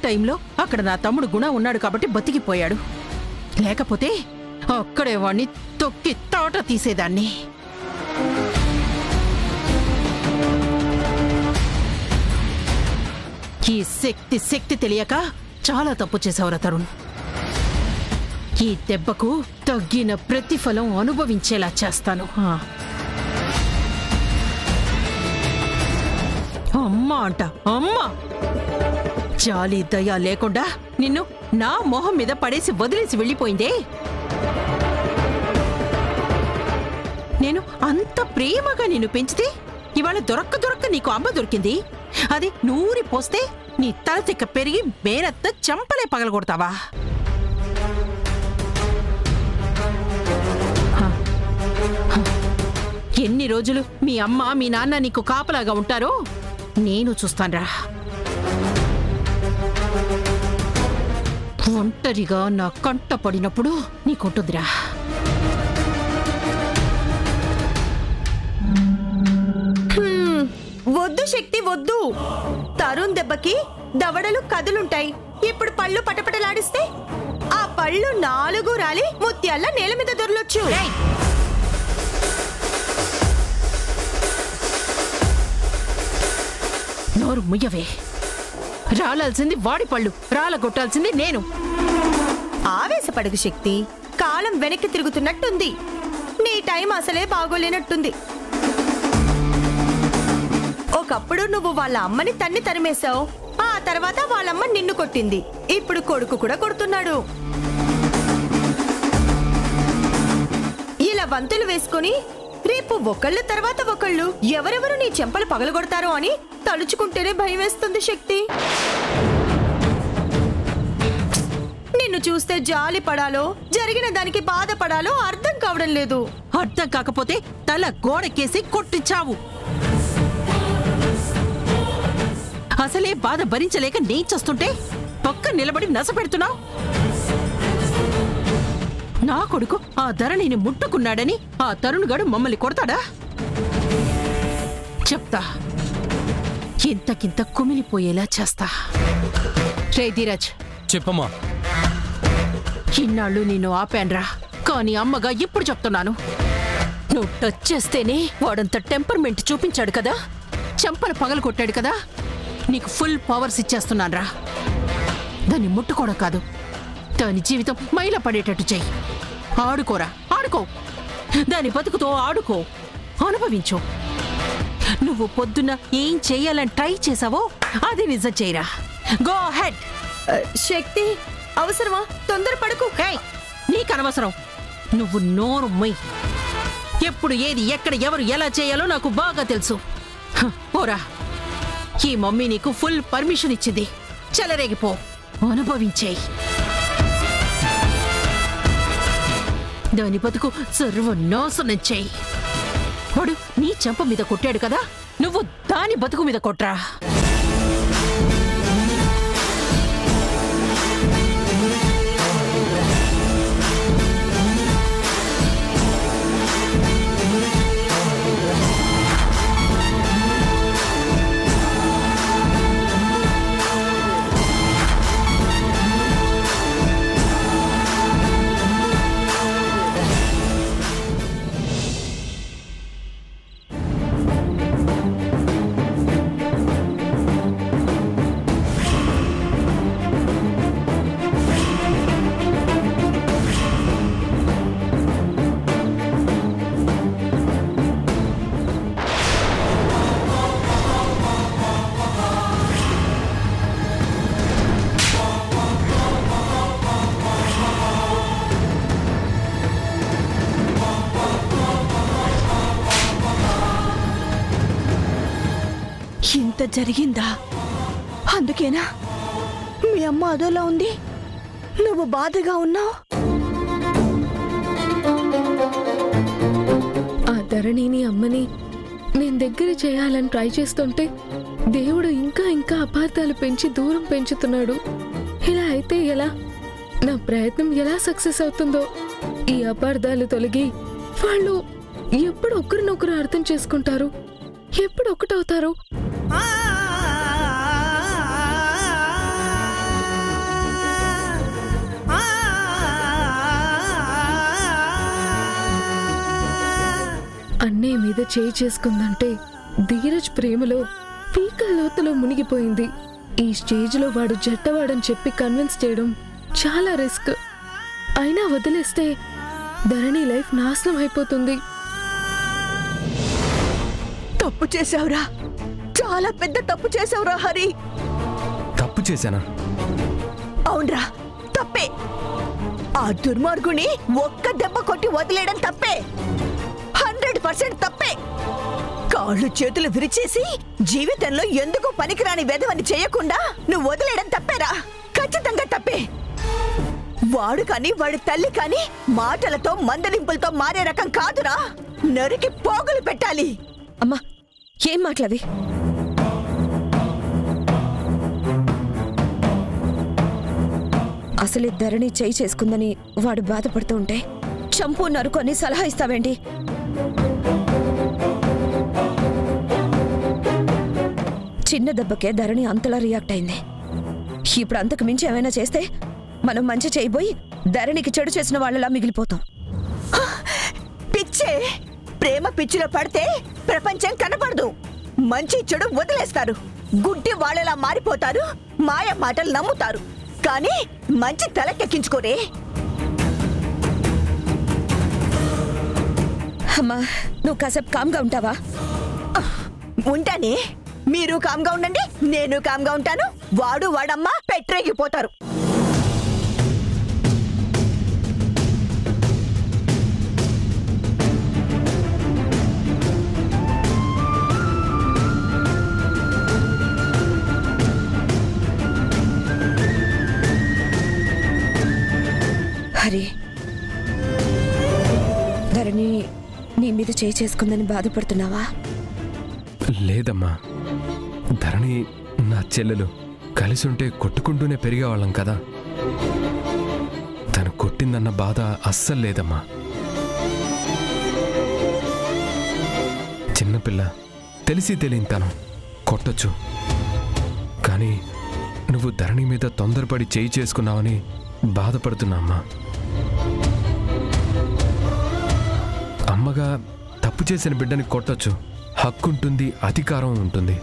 టైంలో అక్కడ నా తమ్ముడు గుణ ఉన్నాడు కాబట్టి బతికిపోయాడు. లేకపోతే అక్కడే వాణ్ణి తొక్కి తాట తీసేదాన్ని. ఈ శక్తి తెలియక చాలా తప్పు చేశావురా తరుణ్. ఈ దెబ్బకు తగ్గిన ప్రతిఫలం అనుభవించేలా చేస్తాను. అమ్మా అంట అమ్మా, జాలి దయ లేకుండా నిన్ను నా మొహం మీద పడేసి వదిలేసి వెళ్ళిపోయిందే. నేను అంత ప్రేమగా నిన్ను పెంచితే ఇవాళ దొరక్క నీకు అమ్మ దొరికింది. అది నూరి పోస్తే నీ తల తిక్క పెరిగి మేనత్త చంపలే పగలగొడతావా? ఎన్ని రోజులు మీ అమ్మ మీ నాన్న నీకు కాపలాగా ఉంటారో నేను చూస్తాన్రా. ఒంటరిగా నా కంట పడినప్పుడు నీకుంటుందిరా. వద్దు శక్తి వద్దు. తరుణ్ దెబ్బకి దవడలు కదులుంటాయి. ఇప్పుడు పళ్ళు పటపటలాడిస్తే ఆ పళ్ళు 4 రాలి ముత్యాల నేల మీద దొరలొచ్చు. నోరు ముయ్యవే. రాలాల్సింది వాడి పళ్ళు, రాలగొట్టాల్సింది నేను. ఆవేశపడకు శక్తి. కాలం వెనక్కి తిరుగుతున్నట్టుంది. నీ టైం అసలే బాగోలేనట్టుంది. ఒకప్పుడు నువ్వు వాళ్ళ అమ్మని తన్ని తరిమేశావు. ఆ తర్వాత వాళ్ళమ్మ నిన్ను కొట్టింది. ఇప్పుడు కొడుకు కూడా కొడుతున్నాడు. ఇలా వంతులు వేసుకుని రేపు ఒకళ్ళు తర్వాత ఒకళ్ళు ఎవరెవరు నీ చెంపలు పగలగొడతారో అని తలుచుకుంటేనే భయం వేస్తుంది శక్తి. నిన్ను చూస్తే జాలి పడాలో జరిగిన దానికి బాధపడాలో అర్థం కావడం లేదు. అర్థం కాకపోతే తల గోడకేసి కొట్టించావు. అసలే బాధ భరించలేక నేను చేస్తుంటే పక్క నిలబడి నస పెడుతున్నావు. నా కొడుకు ఆ ధరణిని ముట్టుకున్నాడని ఆ తరుణ్గాడు మమ్మల్ని కొడతాడా? చెప్తా, ఇంతకింత కుమిలిపోయేలా చేస్తా. రే ధీరజ్, చెప్పమ్మా. ఇన్నాళ్ళు నిన్ను ఆపాన్రా, కానీ అమ్మగా ఇప్పుడు చెప్తున్నాను. నువ్వు టచ్ చేస్తేనే వాడంత టెంపర్మెంట్ చూపించాడు కదా, చెంపలు పగలు కొట్టాడు కదా, నీకు ఫుల్ పవర్స్ ఇచ్చేస్తున్నాన్రా. దాన్ని ముట్టుకోవడం కాదు, దాని జీవితం మైల పడేటట్టు చెయ్యి. ఆడుకోరా, ఆడుకో. దాని బతుకుతో ఆడుకో, అనుభవించు. నువ్వు పొద్దున్న ఏం చెయ్యాలని ట్రై చేసావో అది నిజం చేయరా. Go head. శక్తి, అవసరమా? తొందరపడకు. నీకనవసరం. నువ్వు నోరు మొయ్. ఎప్పుడు ఏది ఎక్కడ ఎవరు ఎలా చేయాలో నాకు బాగా తెలుసు. పోరా, ఈ మమ్మీ నీకు ఫుల్ పర్మిషన్ ఇచ్చింది. చెలరేగిపో, అనుభవించేయి. దాని బతుకు సర్వనాశనం చేయి. వాడు నీ చెంప మీద కొట్టాడు కదా, నువ్వు దాని బతుకు మీద కొట్రా. ఇంత జరిగిందా? అందుకేనా మీ అమ్మ అదోలా ఉంది, నువ్వు బాధగా ఉన్నావు? ఆ ధరణిని అమ్మని నేను దగ్గర చేయాలని ట్రై చేస్తుంటే దేవుడు ఇంకా ఇంకా అపార్థాలు పెంచి దూరం పెంచుతున్నాడు. ఇలా అయితే ఎలా? నా ప్రయత్నం ఎలా సక్సెస్ అవుతుందో? ఈ అపార్థాలు తొలగి వాళ్ళు ఎప్పుడు ఒకరినొకరు అర్థం చేసుకుంటారు, ఎప్పుడు ఒకటవుతారు? అన్నయ్య మీద చేయి చేసుకుందంటే ధీరజ్ ప్రేమలో పీకల లోతులో మునిగిపోయింది. ఈ స్టేజ్లో వాడు జట్టవాడని చెప్పి కన్విన్స్ చేయడం చాలా రిస్క్. అయినా వదిలేస్తే ధరణి లైఫ్ నాశనం అయిపోతుంది. తప్పు చేసావురా, చాలా పెద్ద తప్పు చేసావురా హరి. తప్పు చేశానా? అవునరా, తప్పే. ఆ దుర్మార్గుని ఒక్క దెబ్బ కొట్టి వదిలేయడం తప్పే, 100% తప్పే. కాళ్ళు చేతులు విరిచేసి జీవితంలో ఎందుకు పనికిరాని వేదవని చేయకుండా నువ్వు వదిలేయడం తప్పేరా, ఖచ్చితంగా తప్పే. వాడు కాని వాడి తల్లి కాని మాటలతో మందలింపులతో మారే రకం కాదురా, నరికి పోగులు పెట్టాలి. అమ్మా, ఏం మాటలవి? అసలే ధరణి చేయి చేసుకుందని వాడు బాధపడుతూ ఉంటే చంపు నరుకు అని సలహా ఇస్తావేంటి? చిన్న దెబ్బకే ధరణి అంతలా రియాక్ట్ అయింది. ఇప్పుడు అంతకు మించి ఏమైనా చేస్తే మనం మంచి చేయబోయి ధరణికి చెడు చేసిన వాళ్ళలా మిగిలిపోతాం. పిచ్చే, ప్రేమ పిచ్చిలో పడితే ప్రపంచం కనపడదు. మంచి చెడు వదిలేస్తారు, గుడ్డి వాళ్ళలా మారిపోతారు, మాయ మాటలు నమ్ముతారు. కానీ మంచి తలకెక్కించుకోరే. అమ్మా, నువ్వు కాసేపు కామ్గా ఉంటావా? ఉంటానే. మీరు కామ్గా ఉండండి, నేను కామ్గా ఉంటాను. వాడు వాడమ్మ పెట్టరేగిపోతారు. హరి, ధరణి నీ మీద చేయి చేసుకుందని బాధపడుతున్నావా? లేదమ్మా, ధరణి నా చెల్లెలు. కలిసి ఉంటే కొట్టుకుంటూనే పెరిగేవాళ్ళం కదా. తను కొట్టిందన్న బాధ అస్సలు లేదమ్మా. చిన్నపిల్ల, తెలిసి తెలియని తను కొట్టొచ్చు. కానీ నువ్వు ధరణి మీద తొందరపడి చేయి చేసుకున్నావని బాధపడుతున్నా అమ్మా. అమ్మగా తప్పు చేసిన బిడ్డని కొట్టొచ్చు, హక్కుంటుంది, అధికారం ఉంటుంది.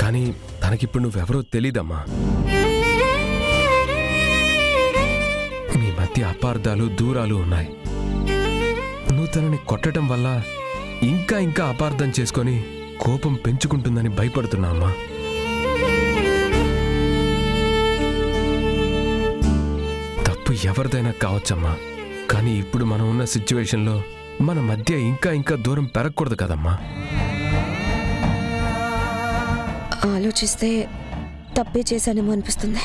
కానీ తనకిప్పుడు నువ్వెవరో తెలీదమ్మా. మీ మధ్య అపార్థాలు, దూరాలు ఉన్నాయి. నువ్వు తనని కొట్టడం వల్ల ఇంకా ఇంకా అపార్థం చేసుకొని కోపం పెంచుకుంటుందని భయపడుతున్నా అమ్మా. తప్పు ఎవరిదైనా కావచ్చమ్మా, కానీ ఇప్పుడు మనం ఉన్న సిచ్యువేషన్లో మన మధ్య ఇంకా ఇంకా దూరం పెరగకూడదు కదమ్మా. ఆలోచిస్తే తప్పే చేశానేమో అనిపిస్తుంది.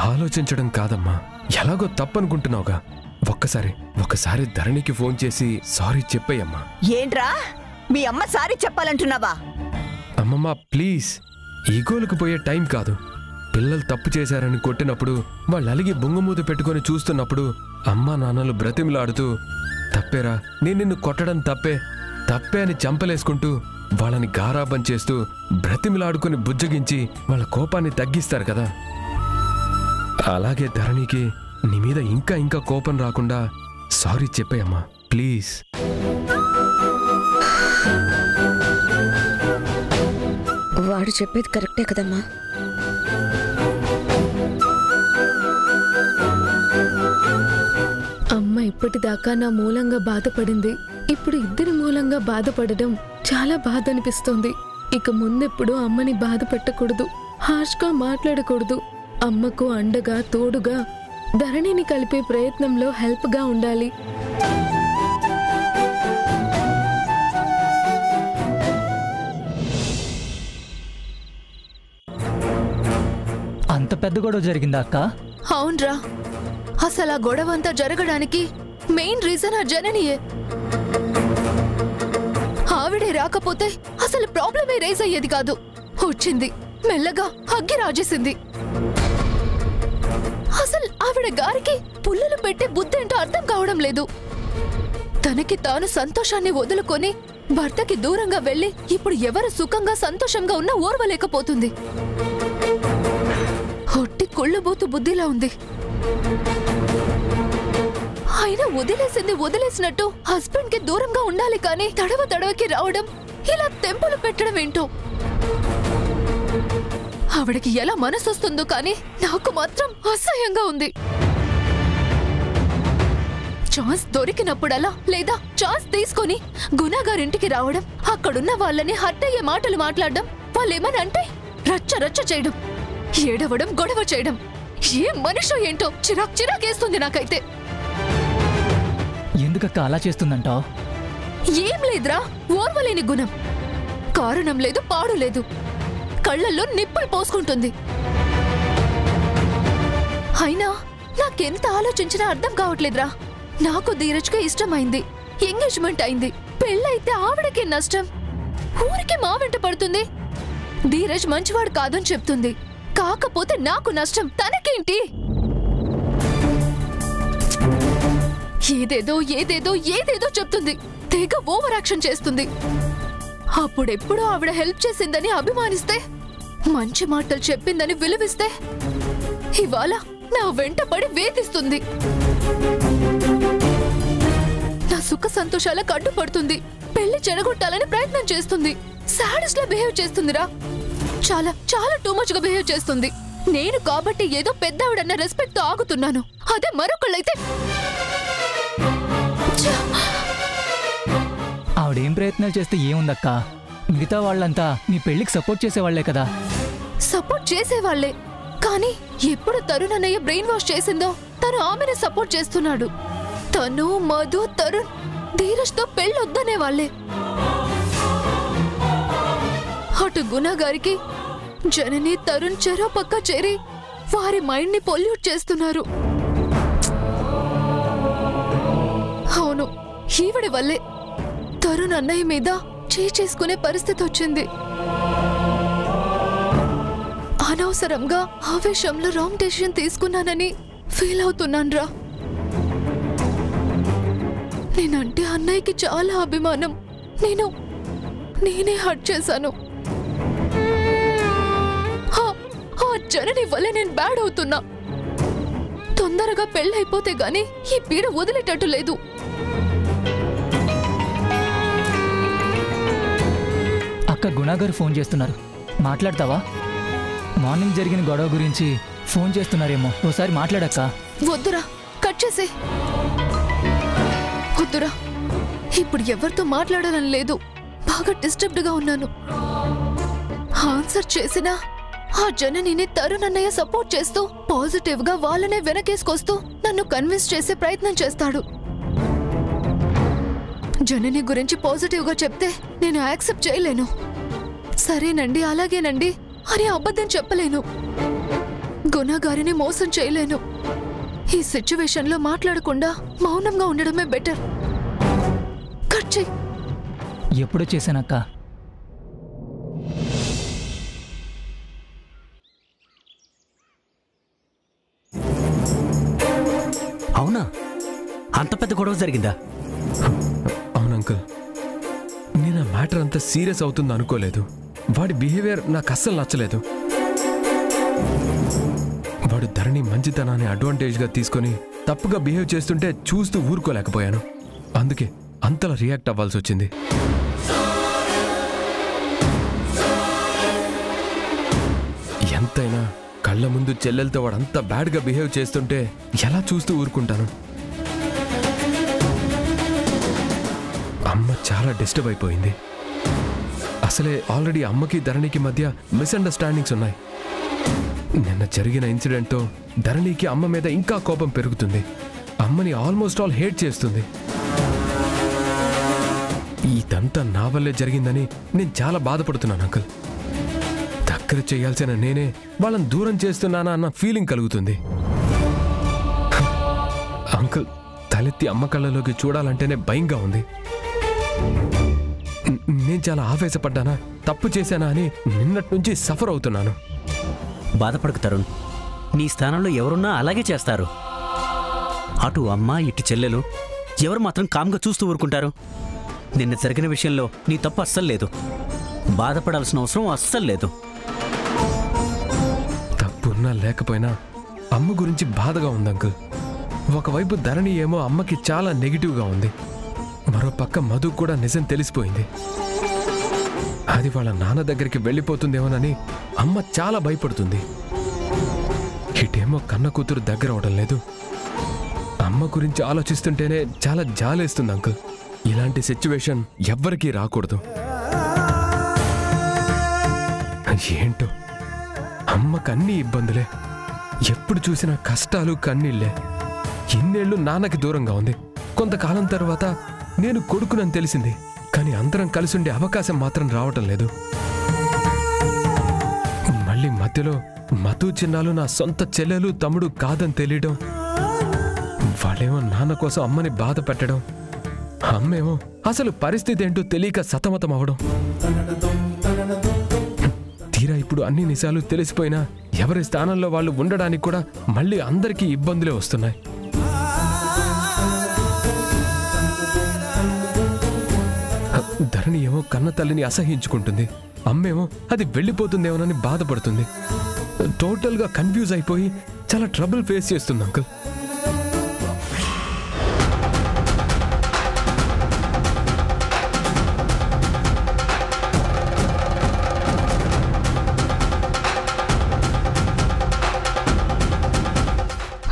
ఆలోచించడం కాదమ్మా, ఎలాగో తప్పనుకుంటున్నావుగా. ఒక్కసారి ధరణికి ఫోన్ చేసి సారీ చెప్పేయమ్మా. ఏంట్రా, మీ అమ్మ సారీ చెప్పాలంటున్నావా? అమ్మమ్మ ప్లీజ్, ఈగోలకు పోయే టైం కాదు. పిల్లలు తప్పు చేశారని కొట్టినప్పుడు వాళ్ళు అలిగి బొంగమూత పెట్టుకొని చూస్తున్నప్పుడు అమ్మా నాన్నలు బ్రతిమిలాడుతూ తప్పేరా, నేను నిన్ను కొట్టడం తప్పే అని చంపలేసుకుంటూ వాళ్ళని గారాబం చేస్తూ బ్రతిమిలాడుకుని బుజ్జగించి వాళ్ళ కోపాన్ని తగ్గిస్తారు కదా. అలాగే ధరణికి నీ మీద ఇంకా ఇంకా కోపం రాకుండా సారీ చెప్పేయమ్మా ప్లీజ్. వాడు చెప్పేది కరెక్టే కదమ్మా. అమ్మ ఇప్పటిదాకా నా మూలంగా బాధపడింది. ఇప్పుడు ఇద్దరి మూలంగా బాధపడడం చాలా బాధ అనిపిస్తోంది. ఇక ముందెప్పుడు అమ్మని బాధ పెట్టకూడదు, హార్ష్గా మాట్లాడకూడదు. అమ్మకు అండగా తోడుగా ధరణిని కలిపే ప్రయత్నంలో హెల్ప్గా ఉండాలి. అంత పెద్ద గొడవ జరిగిందా అక్క? అవునరా, అసలు ఆ గొడవ అంతా జరగడానికి మెయిన్ రీజన్ ఆ జననియే. ఆవిడే రాకపోతే అసలు ప్రాబ్లమే రేజ్ అయ్యేది కాదు. వచ్చింది, మెల్లగా అగ్గి రాజేసింది. అసలు ఆవిడ గారికి పుల్లలు పెట్టే బుద్ధేంటో అర్థం కావడం లేదు. తనకి తాను సంతోషాన్ని వదులుకొని భర్తకి దూరంగా వెళ్లి ఇప్పుడు ఎవరు సుఖంగా సంతోషంగా ఉన్నా ఓర్వలేకపోతుంది. ఒట్టి కొళ్ళబోతు బుద్ధిలా ఉంది. అయినా వదిలేసినట్టు హస్బెండ్ కి దూరంగా ఉండాలి కానీ తడవకి రావడం, ఇలా తెంపులు పెట్టడం ఏంటో. ఆవిడకి ఎలా మనసు వస్తుందో కానీ నాకు మాత్రం అసహ్యంగా ఉంది. ఛాన్స్ దొరికినప్పుడలా లేదా ఛాన్స్ తీసుకొని గుణగారింటికి రావడం, అక్కడున్న వాళ్ళని హర్ట్ అయ్యే మాటలు మాట్లాడడం, వాళ్ళేమనంటే రచ్చ చేయడం, ఏడవడం, గొడవ చేయడం. ఏ మనిషో ఏంటో చిరాకేస్తుంది నాకైతే. ఎందుకక్క అలా చేస్తుందంటావు? ఏం లేదురా, ఓర్వలేని గుణం. కారణం లేదు, పాడు లేదు. కళ్ళల్లో నిప్పులు పోసుకుంటుంది. అయినా నాకెంత ఆలోచించినా అర్థం కావట్లేదురా. నాకు ధీరజ్గా ఇష్టమైంది, ఎంగేజ్మెంట్ అయింది, పెళ్ళైతే ఆవిడకే నష్టం. ఊరికి మా వెంట పడుతుంది. ధీరజ్ మంచివాడు కాదని చెప్తుంది, కాకపోతే నాకు నష్టం. తనకేంటి? ఏదేదో చెప్తుంది. తెగ ఓవర్ యాక్షన్ చేస్తుంది. అప్పుడెప్పుడు ఆవిడ హెల్ప్ చేసిందని అభిమానిస్తే, మంచి మాటలు చెప్పిందని విలువిస్తే, ఇవాళ నా వెంట పడి వేధిస్తుంది. నా సుఖ సంతోషాలకు అడ్డుపడుతుంది. పెళ్లి చెడగొట్టాలని ప్రయత్నం చేస్తుంది. సాడిస్ట్ లా బిహేవ్ చేస్తుందిరా. చాలా టూ మచ్ గా బిహేవ్ చేస్తుంది. నేను కాబట్టి ఏదో పెద్దవిడన్న రెస్పెక్ట్ తో ఆగుతున్నాను. అదే మరొకళ్ళైతే ఆవిడేం ప్రయత్నాలు చేస్తే ఏముందక్క? మిగతా వాళ్ళంతా నీ పెళ్లికి సపోర్ట్ చేసేవాళ్లే కదా. సపోర్ట్ చేసేవాళ్లే కానీ ఎప్పుడు తరుణ్ అన్నయ్య బ్రెయిన్ వాష్ చేసిందో తను ఆమెను సపోర్ట్ చేస్తున్నాడు. తను, మధు, తరుణ్ ధీరజ్ తో పెళ్ళొద్దనే వాళ్లే. అటు గుణ గారికి జనని, తరుణ్ చెరో పక్క చేరి వారి మైండ్ ని పొల్యూట్ చేస్తున్నారు. అవును, ఈవిడ వల్లే తరుణ్ అన్నయ్య మీద చేసుకునే పరిస్థితి వచ్చింది. అనవసరంగా ఆవేశంలో రాంగ్ డెసిషన్ తీసుకున్నానని ఫీల్ అవుతున్నాన్రా. నేనంటే అన్నయ్యకి చాలా అభిమానం. నేనే హర్ట్ చేశాను. ఆ జనని వల్ల నేను బ్యాడ్ అవుతున్నా. తొందరగా పెళ్ళైపోతే గాని ఈ పీడ వదిలేటట్టు లేదు. అక్క గుణగారు ఫోన్ చేస్తున్నారు, మాట్లాడతావా? మార్నింగ్ జరిగిన గొడవ గురించి ఫోన్ చేస్తున్నారేమో, ఓసారి మాట్లాడక్క. వద్దురా, కట్ చేసే. వద్దురా, ఇప్పుడు ఎవరితో మాట్లాడాలని లేదు. బాగా డిస్టర్బ్డ్ గా ఉన్నాను. ఆన్సర్ చేసినా ఆ జననిని తరుణ్ అన్నయ్య సపోర్ట్ చేస్తూ పాజిటివ్ గా వాళ్ళనే వెనకేసుకొస్తూ నన్ను కన్విన్స్ చేసే ప్రయత్నం చేస్తాడు. జనని గురించి పాజిటివ్ గా చెప్తే నేను యాక్సెప్ట్ చేయలేను. సరేనండి, అలాగేనండి అని అబద్ధం చెప్పలేను. గుణగారిని మోసం చేయలేను. ఈ సిచ్యువేషన్ లో మాట్లాడకుండా మౌనంగా ఉండడమే బెటర్. కట్ చెయ్. ఎప్పుడు చేశానక్క? అవునా? అంత పెద్ద గొడవ జరిగిందా? అవును అంకుల్, నేను ఆ మ్యాటర్ అంత సీరియస్ అవుతుంది అనుకోలేదు. వాడి బిహేవియర్ నాకు అస్సలు నచ్చలేదు. వాడు ధరణి మంచితనాన్ని అడ్వాంటేజ్గా తీసుకొని తప్పుగా బిహేవ్ చేస్తుంటే చూస్తూ ఊరుకోలేకపోయాను. అందుకే అంతలా రియాక్ట్ అవ్వాల్సి వచ్చింది. ఎంతైనా కళ్ళ ముందు చెల్లెలతో వాడు అంత బ్యాడ్గా బిహేవ్ చేస్తుంటే ఎలా చూస్తూ ఊరుకుంటాను? అమ్మ చాలా డిస్టర్బ్ అయిపోయింది. అసలే ఆల్రెడీ అమ్మకి ధరణికి మధ్య మిస్అండర్స్టాండింగ్స్ ఉన్నాయి. నిన్న జరిగిన ఇన్సిడెంట్తో ధరణికి అమ్మ మీద ఇంకా కోపం పెరుగుతుంది. అమ్మని ఆల్మోస్ట్ ఆల్ హేట్ చేస్తుంది. ఇదంతా నా వల్లే జరిగిందని నేను చాలా బాధపడుతున్నాను అంకుల్. దగ్గర చేయాల్సిన నేనే వాళ్ళని దూరం చేస్తున్నానా అన్న ఫీలింగ్ కలుగుతుంది. అంకుల్, తలెత్తి అమ్మ కళ్ళలోకి చూడాలంటేనే భయంగా ఉంది. నేను చాలా ఆవేశపడ్డానా, తప్పు చేశానా అని నిన్నటి నుంచి సఫర్ అవుతున్నాను. బాధపడకు తరుణ్, నీ స్థానంలో ఎవరున్నా అలాగే చేస్తారు. అటు అమ్మ, ఇటు చెల్లెలు ఎవరు మాత్రం కామ్గా చూస్తూ ఊరుకుంటారు? నిన్న జరిగిన విషయంలో నీ తప్పు అస్సలు లేదు. బాధపడాల్సిన అవసరం అస్సలు లేదు. తప్పున్నా లేకపోయినా అమ్మ గురించి బాధగా ఉంది అంకుల్. ఒకవైపు ధరణి ఏమో అమ్మకి చాలా నెగిటివ్గా ఉంది, మరో పక్క మధు కూడా నిజం తెలిసిపోయింది. అది వాళ్ళ నాన్న దగ్గరికి వెళ్ళిపోతుందేమోనని అమ్మ చాలా భయపడుతుంది. ఇటేమో కన్న కూతురు దగ్గర అవడం లేదు. అమ్మ గురించి ఆలోచిస్తుంటేనే చాలా జాలేస్తుంది అంకుల్. ఇలాంటి సిచ్యువేషన్ ఎవ్వరికీ రాకూడదు. ఏంటో అమ్మకు అన్ని ఇబ్బందులే, ఎప్పుడు చూసినా కష్టాలు కన్నీళ్లే. ఇన్నేళ్లు నాన్నకి దూరంగా ఉంది. కొంతకాలం తర్వాత నేను కొడుకునని తెలిసింది, కానీ అందరం కలిసుండే అవకాశం మాత్రం రావటం లేదు. మళ్ళీ మధ్యలో మధు చిన్నాలు నా సొంత చెల్లెలు తమ్ముడు కాదని తెలియడం, వాళ్ళేమో నాన్న కోసం అమ్మని బాధ పెట్టడం, అమ్మేమో అసలు పరిస్థితి ఏంటో తెలియక సతమతం అవడం. తీరా ఇప్పుడు అన్ని నిజాలు తెలిసిపోయినా ఎవరి స్థానంలో వాళ్ళు ఉండడానికి కూడా మళ్ళీ అందరికీ ఇబ్బందులే వస్తున్నాయి. ధరణి ఏమో కన్న తల్లిని అసహించుకుంటుంది, అమ్మేమో అది వెళ్ళిపోతుందేమోనని బాధపడుతుంది. టోటల్గా కన్ఫ్యూజ్ అయిపోయి చాలా ట్రబుల్ ఫేస్ చేస్తుంది అంకుల్.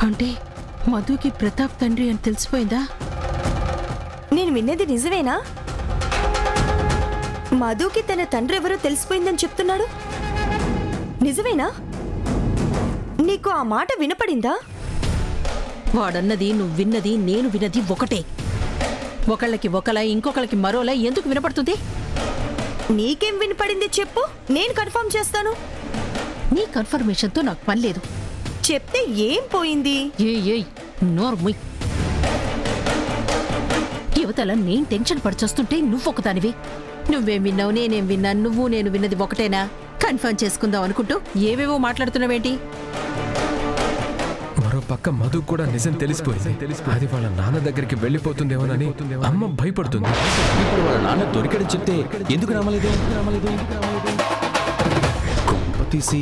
అంటే మధుకి ప్రతాప్ తండ్రి అని తెలిసిపోయిందా? నేను విన్నది నిజమేనా? మధుకి తన తండ్రి ఎవరో తెలిసిపోయిందని చెప్తున్నాడు. నిజమేనా? నీకు ఆ మాట వినపడిందా? వాడన్నది నువ్వు విన్నది నేను విన్నది ఒకటే. ఒకళ్ళకి ఒకలా ఇంకొకళ్ళకి మరోలా ఎందుకు వినపడుతుంది? నీకేం వినపడింది చెప్పు, నేను కన్ఫర్మ్ చేస్తాను. నీ కన్ఫర్మేషన్తో నాకు పని లేదు. చెప్తే ఏం పోయింది? ఏయ్ నోర్ముయ్. యువతల నేను టెన్షన్ పడిచొస్తుంటే నువ్వొకదానివి. నువ్వేం విన్నావు నేనేం విన్నాను, నువ్వు నేను విన్నది ఒకటేనా? కన్ఫర్మ్ చేసుకుందాం అనుకుంటూ ఏవేవో మాట్లాడుతున్నావేంటి? మరో పక్క మధు కూడా నిజం తెలిసిపోయింది. అది వాళ్ళ నాన్న దగ్గరికి వెళ్ళిపోతుందేమోనని అమ్మ భయపడుతుంది. ఇప్పుడు వాళ్ళ నాన్న దొరికడం చెప్తే ఎందుకు రామలేదు? తీసి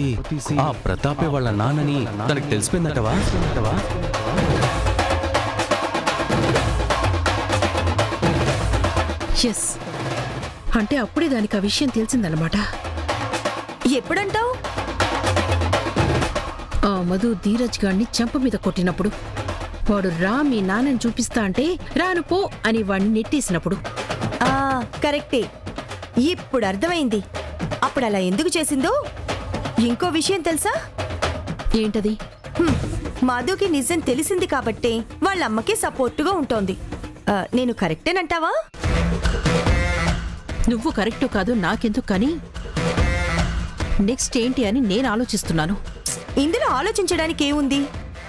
ఆ ప్రతాపే వాళ్ళ నాన్నని తనకు తెలిసిపోయిందటవా? ఎస్, అంటే అప్పుడే దానికి ఆ విషయం తెలిసిందన్నమాట. ఎప్పుడంటావు? ఆ మధు ధీరజ్ గాడిని చెంప మీద కొట్టినప్పుడు, వాడు రా మీ నాన్నని చూపిస్తా అంటే రాను పో అని వాడిని నెట్టేసినప్పుడు. కరెక్టే, ఇప్పుడు అర్థమైంది అప్పుడు అలా ఎందుకు చేసిందో. ఇంకో విషయం తెలుసా? ఏంటది? మధుకి నిజం తెలిసింది కాబట్టే వాళ్ళ అమ్మకి సపోర్టుగా ఉంటోంది. నేను కరెక్టేనంటావా? నువ్వు కరెక్టో కాదు నాకెందుకు, కానీ నెక్స్ట్ ఏంటి అని నేను ఆలోచిస్తున్నాను. ఇందులో ఆలోచించడానికి ఏముంది?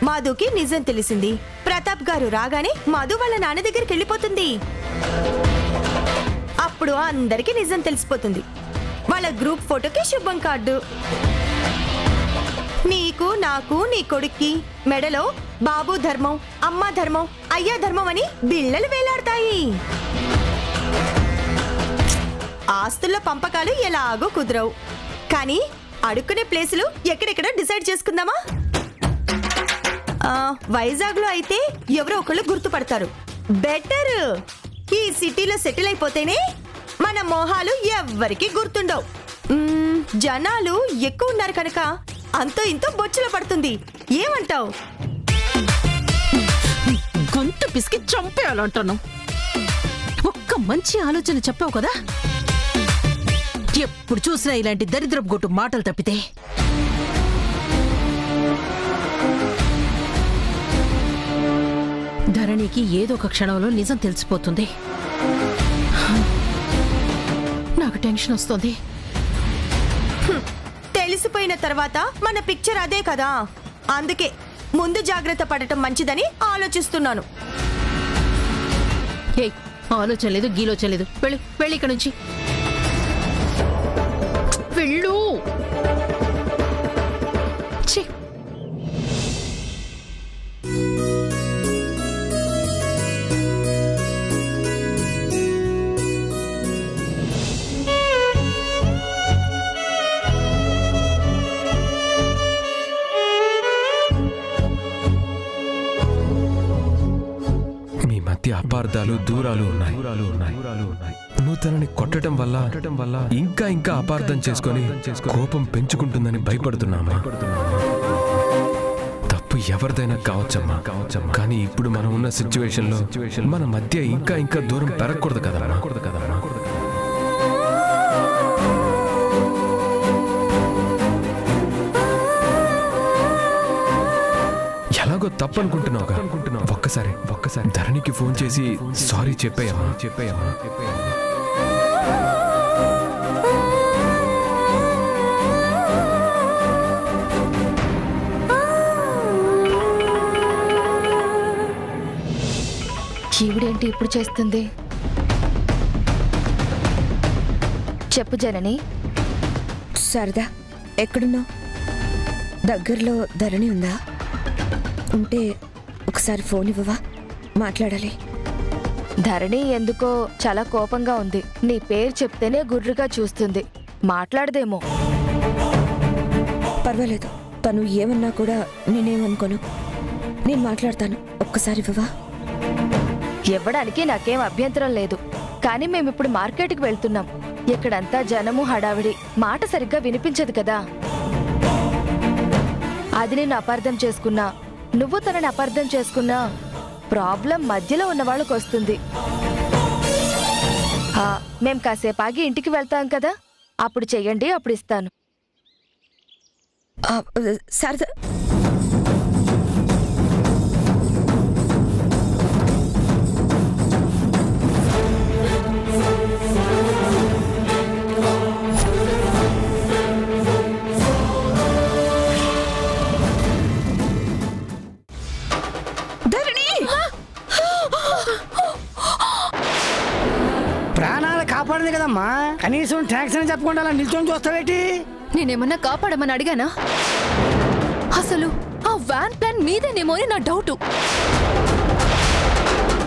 మధుకి నిజం తెలిసింది, ప్రతాప్ గారు రాగానే మధు వాళ్ళ నాన్న దగ్గరికి వెళ్ళిపోతుంది. అప్పుడు అందరికీ నిజం తెలిసిపోతుంది. వాళ్ళ గ్రూప్ ఫోటోకి శుభం కార్డు. నీకు నాకు నీ కొడుక్కి మెడలో బాబు ధర్మం, అమ్మ ధర్మం, అయ్యా ధర్మం అని బిళ్ళలు వేలాడతాయి. ఆస్తుల పంపకాలు ఎలాగో కుదరవు, కానీ అడుక్కునే ప్లేసులు ఎక్కడెక్కడ డిసైడ్ చేసుకుందామా? వైజాగ్ లో అయితే ఎవరో ఒకళ్ళు గుర్తుపడతారు. బెటర్ ఈ సిటీలో సెటిల్ అయిపోతేనే మన మోహాలు ఎవ్వరికి గుర్తుండవు. జనాలు ఎక్కువ ఉన్నారు కనుక అంతో ఇంతో బొచ్చులో పడుతుంది. ఏమంటావు? గొంతు పిసికి చంపేయాలంటాను. ఒక్క మంచి ఆలోచన చెప్పావు కదా, ఎప్పుడు చూసినా ఇలాంటి దరిద్రపు గొట్టు మాటలు తప్పితే. ధరణికి ఏదో ఒక క్షణంలో నిజం తెలిసిపోతుంది. నాకు టెన్షన్ వస్తుంది. తెలిసిపోయిన తర్వాత మన పిక్చర్ అదే కదా, అందుకే ముందు జాగ్రత్త పడటం మంచిదని ఆలోచిస్తున్నాను. ఏయ్, ఆలోచన లేదు గీలోచన లేదు. వెళ్ళు వెళ్ళి ఇక్కడ నుంచి వెళ్ళు. ఛీ, అపార్థాలు దూరాలు ఉన్నాయి. నువ్వు తనని కొట్టడం వల్ల ఇంకా ఇంకా అపార్థం చేసుకొని కోపం పెంచుకుంటుందని భయపడుతున్నామా? తప్పు ఎవరిదైనా కావచ్చమ్మా, కానీ ఇప్పుడు మనం ఉన్న సిచ్యువేషన్ లో మన మధ్య ఇంకా ఇంకా దూరం పెరగకూడదు కదమ్మా. ఎలాగో తప్పనుకుంటున్నావుగా, ఒక్కసారి ధరణికి ఫోన్ చేసి సారీ చెప్పేయమ్మా. ఈవిడేంటి ఇప్పుడు చేస్తుంది? చెప్పు జనని. శారదా, ఎక్కడున్నావు? దగ్గరలో ధరణి ఉందా? ఉంటే ఒకసారి ఫోన్ ఇవ్వవా, మాట్లాడాలి. ధరణి ఎందుకో చాలా కోపంగా ఉంది. నీ పేరు చెప్తేనే గుర్రుగా చూస్తుంది. మాట్లాడదేమో. పర్వాలేదు, తను ఏమన్నా కూడా నేనేమనుకోను. నేను మాట్లాడతాను. ఒక్కసారి ఇవ్వవా? ఇవ్వడానికి నాకేం అభ్యంతరం లేదు. కానీ మేమిప్పుడు మార్కెట్కి వెళ్తున్నాం. ఇక్కడంతా జనము హడావిడి. మాట సరిగ్గా వినిపించదు కదా. అది నేను అపార్థం చేసుకున్నా, నువ్వు తనని అపార్థం చేసుకున్నా ప్రాబ్లం మధ్యలో ఉన్న వాళ్ళకు వస్తుంది. మేం కాసేపు ఆగి ఇంటికి వెళ్తాం కదా, అప్పుడు చెయ్యండి, అప్పుడు ఇస్తాను. శారదా, ప్రాణాలు కాపాడింది కదమ్మా, కనీసం ట్యాక్స్ అని చెప్పకుండా అలా నిల్చొని చూస్తావేటి? నేనేమన్నా కాపాడమని అడిగానా? అసలు ఆ వ్యాన్ ప్లాన్ మీదేనేమో అని నా డౌటు.